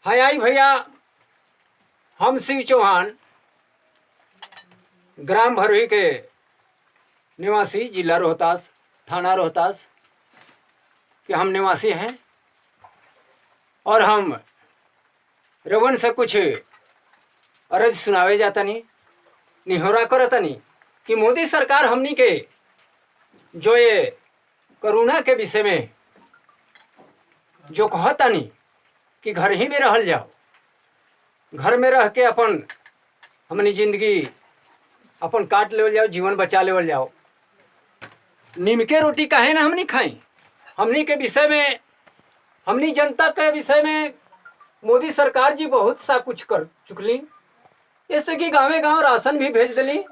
हाय आई भैया, हम शिव चौहान ग्राम भरोही के निवासी, जिला रोहतास, थाना रोहतास के हम निवासी हैं। और हम रवन से कुछ अर्ज सुनावे जातनी, निहोरा करतनी कि मोदी सरकार हमनी के जो ये कोरोना के विषय में जो कहतनी कि घर ही में रहल जाओ, घर में रह के अपन हमनी जिंदगी अपन काट लेवल जाओ, जीवन बचा लेवल जाओ। नीम के रोटी काहे ना हमनी खाई। हमनी के विषय में, हमनी जनता के विषय में मोदी सरकार जी बहुत सा कुछ कर चुकली। जैसे कि गाँव गाँव राशन भी भेज दिली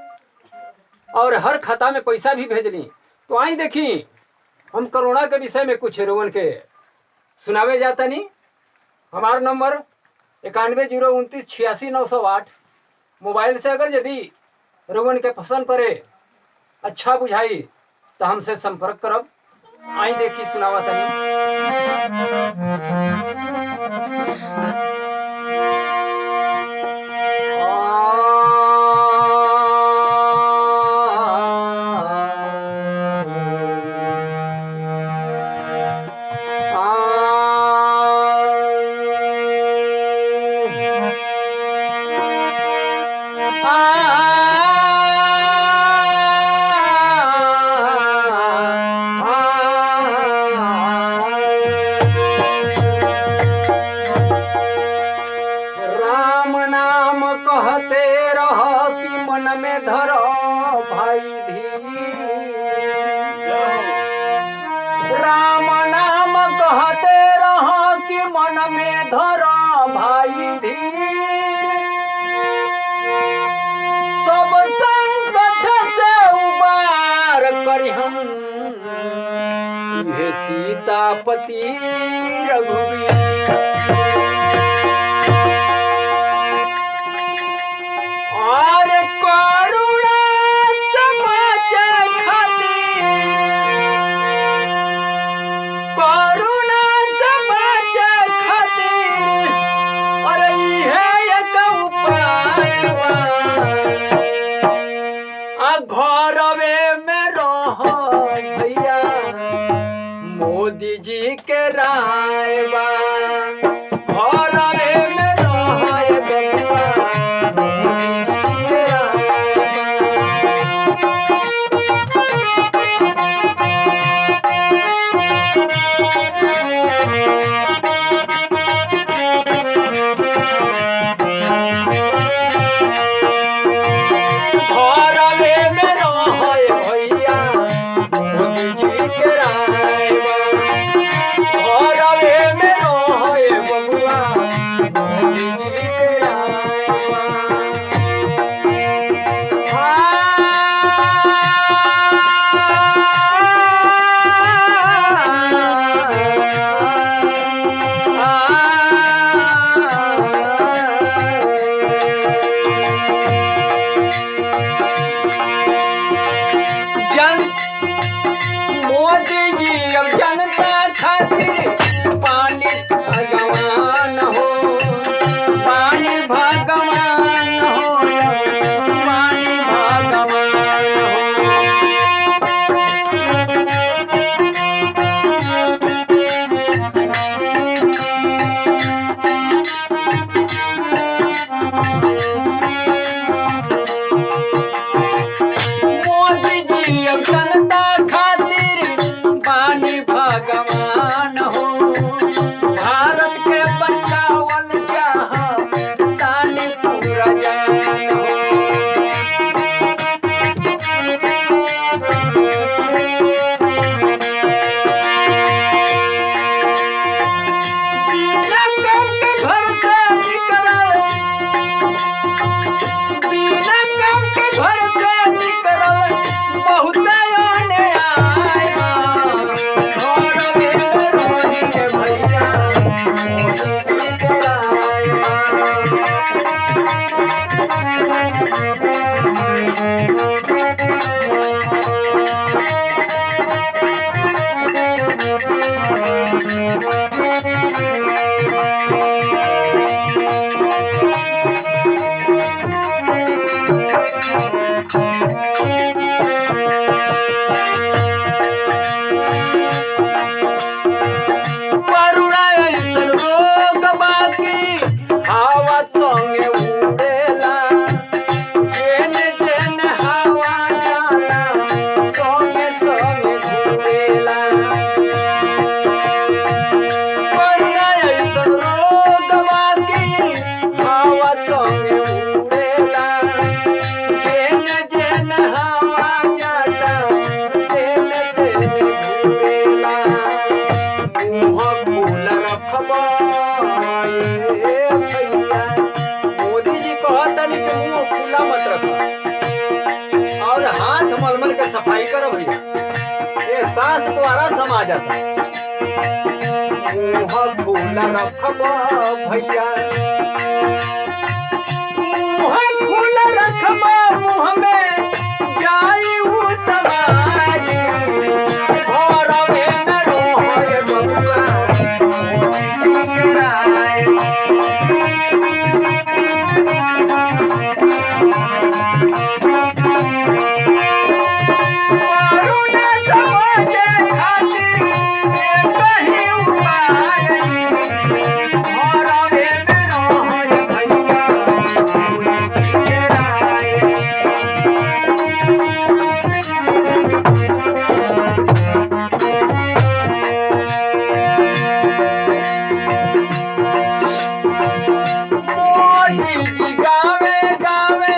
और हर खाता में पैसा भी भेजली। तो आई देखी हम कोरोना के विषय में कुछ रोवन के सुनावे जाता नहीं। हमारा नंबर 9109286908। मोबाइल से अगर यदि रोवन के पसंद पड़े, अच्छा बुझाई तो हमसे संपर्क करब। आई देखी सुनावा कहते रह कि मन में धरो भाई धीर। राम नाम कहते रह कि मन में धरो भाई धीर। सब संकट से उबार करी हम, ये सीतापति रघुवीर। घरवे में रहो भैया, मोदी जी के राय बा। घरवे में रहो बबुआ, मोदी जी के राय मोदी जी अब जनता खातिर पानी भगवान हो, पानी भगवान हो, पानी भगवान हो। मोदी जी अब जनता भगवान हो, भारत के बचावल चाह तानी पूरा जान हो। बिना काम के घर से निकलल, बिना काम के घर से निकलल बहुत आने आए। घर में मुँह खुल रखबा ए भैया। मोदी जी कहतनी कि मुँह खुला मत रखा और हाथ मलमल के सफाई करो भैया, ये सांस द्वारा समा जाता। मुँह खुल रखबा भैया, मुँह खुल रखबा, मुँह में जाई उ समाज। घरवे में रोहे बबुआ राय। वरुण समाजे खातिर एक ही उपाय। घरवे में रोहे भैया राय। मोदी जी गावे गावे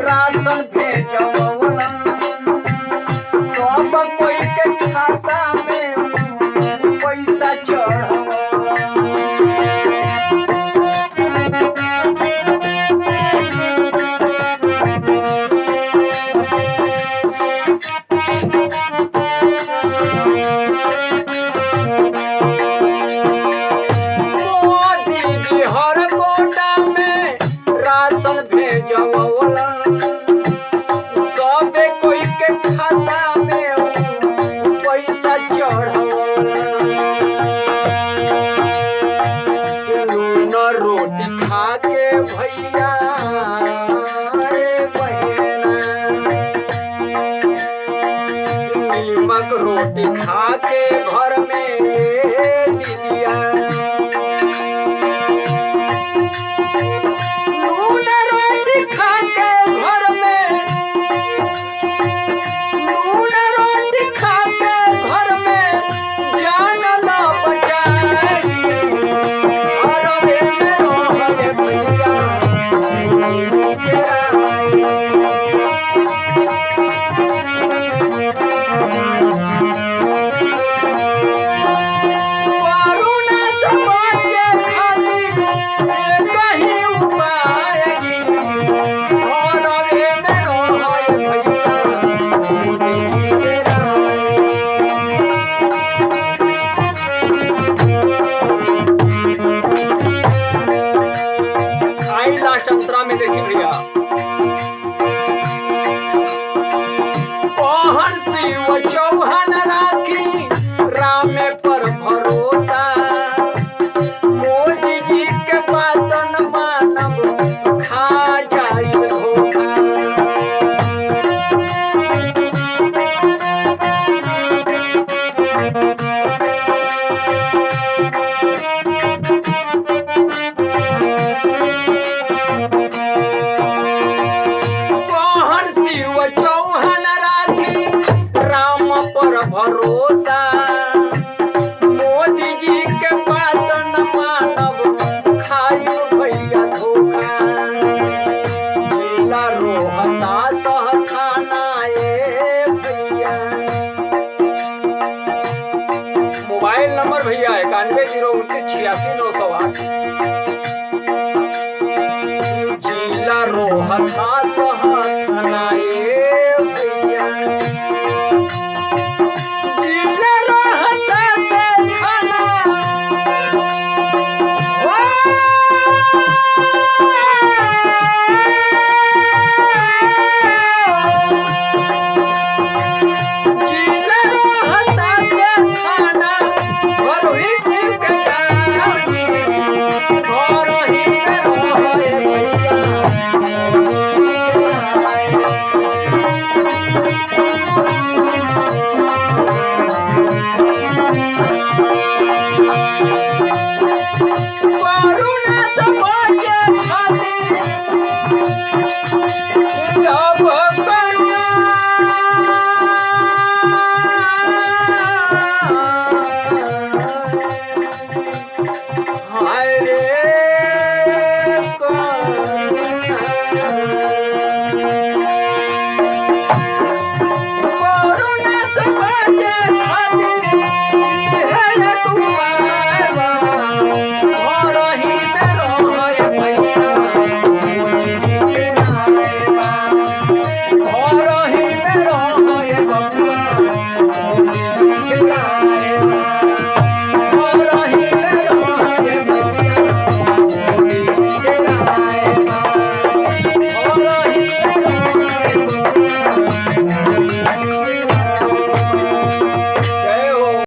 राशन भेजवला, सब कोई के खाता में पैसा चढ़वला। मोदी जी हर कोटा में राशन भेजवला, सबे कोई के खाता में पैसा चढ़वला। नून रोटी खा के भैया रे बहना, नीमक रोटी खा के घर में दीदिया। नून रोटी खा के घर में, नून रोटी खा के घर में जान ला बचाई। घरवे में रोहे भैया राय। वरुण समाजे खातिर एक ही उपाय। घरवे में रोहे भैया राय। आई लास्ट अंतरा में देखी भैया, कोहन शिव चौहान राखी राम पर भरोसा। मोदी जी के बात न मानब, खा जाई धोखा। कोहन शिव चौहान राखी राम पर भरोसा। मोदी जी के बात न मानब, खाई भैया धोखा। जिला रोहतास थाना ए भैया। मोबाइल नंबर भैया 9109286908। जिला रोहतास थाना ए भैया। जिला रोहतास थाना। जिला रोहतास थाना, भरोही सिंह के गाँव। भरोही में रोहे भैया राय।